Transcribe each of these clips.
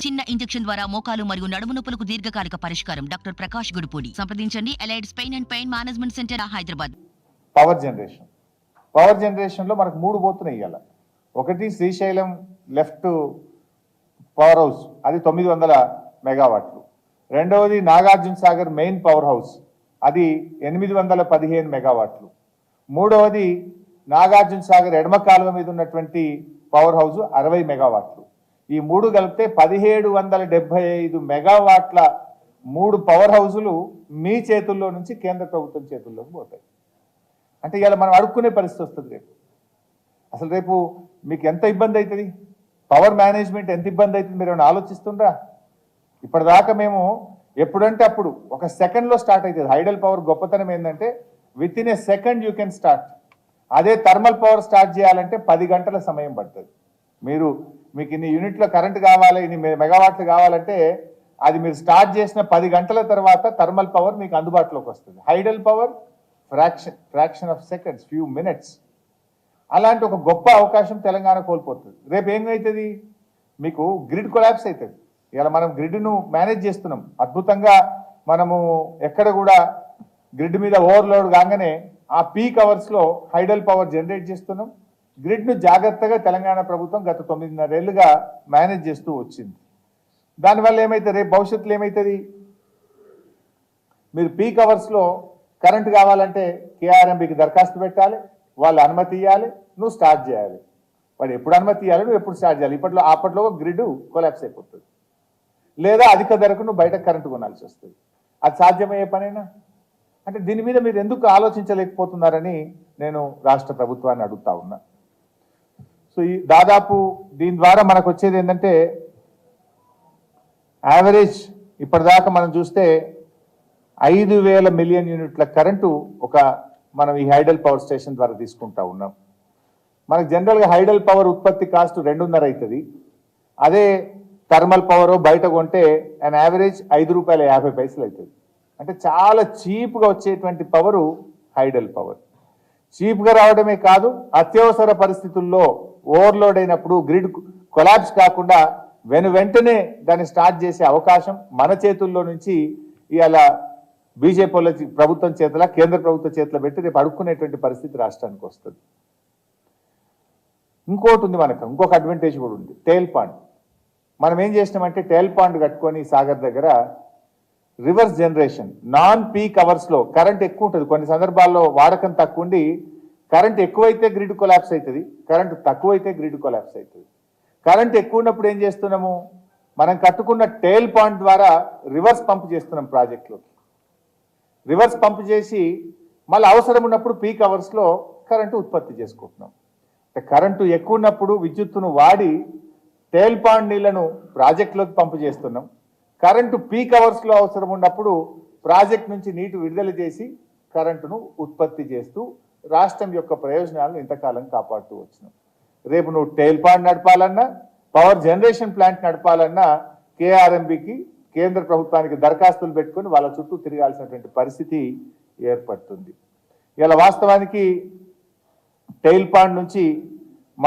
చిన్న ఇంజెక్షన్ ద్వారా మోకాలు మరియు నడుము నొప్పులకు దీర్ఘకాలిక పరిష్కారం. డాక్టర్ ప్రకాష్ గుడిపూడి. సంప్రదించండి. Allied's pain and pain management centre, Hyderabad. Power generation లో మనకు 3 పోతున్నాయి ఇవాళ. ఒకటి శ్రీశైలం లెఫ్ట్ పవర్ హౌస్, అది 900 మెగావాట్లు. రెండవది Nagarjuna Sagar main power house, అది 815 మెగావాట్లు. మూడవది నాగార్జున సాగర్ ఎడమ కాలువ మీద ఉన్నటువంటి పవర్ హౌస్ 60 మెగావాట్లు. ఈ 3 కలిపితే 1775 మెగావాట్ల 3 పవర్ హౌజులు మీ చేతుల్లో నుంచి కేంద్ర ప్రభుత్వం చేతుల్లోకి పోతాయి. అంటే ఇలా మనం అడుక్కునే పరిస్థితి వస్తుంది రేపు. అసలు రేపు మీకు ఎంత ఇబ్బంది అవుతుంది, పవర్ మేనేజ్మెంట్ ఎంత ఇబ్బంది అవుతుంది మీరు ఏమైనా ఆలోచిస్తుండ్రా? ఇప్పటిదాకా మేము ఎప్పుడంటే అప్పుడు ఒక సెకండ్లో స్టార్ట్ అవుతుంది. హైడల్ పవర్ గొప్పతనం ఏంటంటే with in a second you can start. అదే థర్మల్ పవర్ స్టార్ట్ చేయాలంటే 10 గంటల సమయం పడుతుంది. మీకు ఇన్ని యూనిట్ల కరెంట్ కావాలి, ఇన్ని మెగావాట్లు కావాలంటే అది మీరు స్టార్ట్ చేసిన 10 గంటల తర్వాత థర్మల్ పవర్ మీకు అందుబాటులోకి వస్తుంది. Hydel power fraction of seconds, few minutes. అలాంటి ఒక గొప్ప అవకాశం తెలంగాణ కోల్పోతుంది. రేపు ఏమవుతుంది, మీకు గ్రిడ్ కొలాప్స్ అవుతుంది. ఇలా మనం గ్రిడ్ను మేనేజ్ చేస్తున్నాం అద్భుతంగా. మనము ఎక్కడ కూడా గ్రిడ్ మీద ఓవర్లోడ్ కాగానే ఆ పీక్ అవర్స్లో హైడల్ పవర్ జనరేట్ చేస్తున్నాం. గ్రిడ్ను జాగ్రత్తగా తెలంగాణ ప్రభుత్వం గత 9.5 ఏళ్లుగా మేనేజ్ చేస్తూ వచ్చింది. దానివల్ల ఏమైతే రేపు భవిష్యత్తులో ఏమవుతుంది, మీరు పీక్ అవర్స్లో కరెంట్ కావాలంటే కేఆర్ఎంబీకి దరఖాస్తు పెట్టాలి, వాళ్ళు అనుమతి ఇవ్వాలి, నువ్వు స్టార్ట్ చేయాలి. వాడు ఎప్పుడు అనుమతి ఇవ్వాలి, నువ్వు ఎప్పుడు స్టార్ట్ చేయాలి. అప్పట్లో గ్రిడ్ కొలాప్స్ అయిపోతుంది. లేదా అధిక ధరకు నువ్వు బయట కరెంటు కొనాల్సి వస్తుంది. అది సాధ్యమయ్యే పనేనా? అంటే దీని మీద మీరు ఎందుకు ఆలోచించలేకపోతున్నారని నేను రాష్ట్ర ప్రభుత్వాన్ని అడుగుతా ఉన్నా. సో దాదాపు దీని ద్వారా మనకు వచ్చేది ఏంటంటే యావరేజ్ ఇప్పటిదాకా మనం చూస్తే 5,000 మిలియన్ యూనిట్ల కరెంటు మనం ఈ హైడల్ పవర్ స్టేషన్ ద్వారా తీసుకుంటా ఉన్నాం. మనకు జనరల్గా హైడల్ పవర్ ఉత్పత్తి కాస్ట్ 2.5 అవుతుంది. అదే థర్మల్ పవర్ బయట కొంటే అండ్ యావరేజ్ ₹5.50 అవుతుంది. అంటే చాలా చీప్గా వచ్చేటువంటి పవరు హైడల్ పవర్. చీప్గా రావడమే కాదు, అత్యవసర పరిస్థితుల్లో ఓవర్లోడ్ అయినప్పుడు గ్రిడ్ కొలాప్స్ కాకుండా వెంటనే దాన్ని స్టార్ట్ చేసే అవకాశం మన చేతుల్లో నుంచి ఇవాళ బీజేపీ ప్రభుత్వం చేతుల, కేంద్ర ప్రభుత్వ చేతిలో పెట్టి రేపు అడుక్కునేటువంటి పరిస్థితి రాష్ట్రానికి వస్తుంది. ఇంకోటి ఉంది, ఇంకొక అడ్వాంటేజ్ కూడా ఉంది, టేల్ పాండ్. మనం ఏం చేసినామంటే టేల్ పాండ్ కట్టుకొని సాగర్ దగ్గర రివర్స్ జనరేషన్, నాన్ పీక్ అవర్స్లో కరెంట్ ఎక్కువ ఉంటుంది. కొన్ని సందర్భాల్లో వాడకం తక్కువ ఉండి కరెంట్ ఎక్కువైతే గ్రిడ్ కొలాప్స్ అవుతుంది, కరెంట్ తక్కువైతే గ్రిడ్ కొలాప్స్ అవుతుంది. కరెంట్ ఎక్కువ ఉన్నప్పుడు ఏం చేస్తున్నాము, మనం కట్టుకున్న టేల్ పాండ్ ద్వారా రివర్స్ పంప్ చేస్తున్నాం ప్రాజెక్టులోకి. రివర్స్ పంప్ చేసి మళ్ళీ అవసరం ఉన్నప్పుడు పీక్ అవర్స్లో కరెంటు ఉత్పత్తి చేసుకుంటున్నాం. కరెంటు ఎక్కువ ఉన్నప్పుడు విద్యుత్తును వాడి టేల్ పాండ్ నీళ్లను ప్రాజెక్టులోకి పంపు చేస్తున్నాం. కరెంటు పీక్ అవర్స్లో అవసరం ఉన్నప్పుడు ప్రాజెక్ట్ నుంచి నీటి విడుదల చేసి కరెంటును ఉత్పత్తి చేస్తూ రాష్ట్రం యొక్క ప్రయోజనాలను ఇంతకాలం కాపాడుతూ వచ్చినాం. రేపు నువ్వు టేల్ పాండ్ నడపాలన్నా, పవర్ జనరేషన్ ప్లాంట్ నడపాలన్నా కేఆర్ఎంబీకి, కేంద్ర ప్రభుత్వానికి దరఖాస్తులు పెట్టుకొని వాళ్ళ చుట్టూ తిరగాల్సినటువంటి పరిస్థితి ఏర్పడుతుంది. ఇలా వాస్తవానికి టెయిల్ పాండ్ నుంచి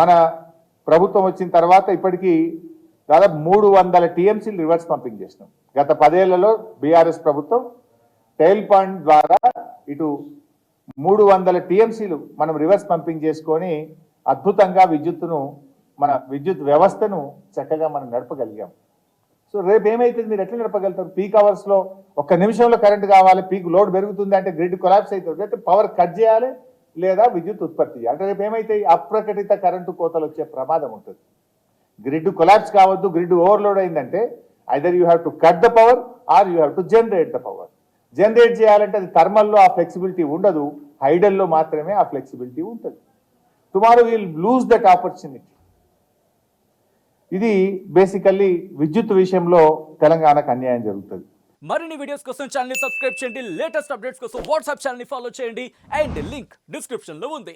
మన ప్రభుత్వం వచ్చిన తర్వాత ఇప్పటికీ దాదాపు 300 టీఎంసీలు రివర్స్ పంపింగ్ చేసినాం. గత 10 ఏళ్లలో బీఆర్ఎస్ ప్రభుత్వం టెయిల్ పాండ్ ద్వారా ఇటు 300 టీఎంసీలు మనం రివర్స్ పంపింగ్ చేసుకొని అద్భుతంగా మన విద్యుత్ వ్యవస్థను చక్కగా మనం నడపగలిగాం. సో రేపు ఏమైతుంది, మీరు ఎట్లా నడపగలుగుతారు? పీక్ అవర్స్లో 1 నిమిషంలో కరెంట్ కావాలి, పీక్ లోడ్ పెరుగుతుంది అంటే గ్రిడ్ కొలాప్స్ అవుతుంది, అయితే పవర్ కట్ చేయాలి లేదా విద్యుత్ ఉత్పత్తి చేయాలి. అంటే రేపు ఏమైతే అప్రకటిత కరెంటు కోతలు వచ్చే ప్రమాదం ఉంటుంది. గ్రిడ్ కొలాప్స్ కావద్దు, గ్రిడ్ ఓవర్లోడ్ అయిందంటే either you have to cut the power or you have to generate the power. Generate చేయాలంటే అది థర్మల్లో ఆ ఫ్లెక్సిబిలిటీ ఉండదు, హైడల్లో మాత్రమే ఆ ఫ్లెక్సిబిలిటీ ఉంటుంది. Tomorrow will lose that opportunity. ఇది బేసికల్లీ విద్యుత్ విషయంలో తెలంగాణకు అన్యాయం జరుగుతుంది. మరిన్ని వీడియోస్ కోసం ఛానల్ ని సబ్స్క్రైబ్ చేయండి, లేటెస్ట్ అప్డేట్స్ కోసం వాట్సాప్ ఛానల్ ని ఫాలో చేయండి అండ్ లింక్ డిస్క్రిప్షన్ లో ఉంది.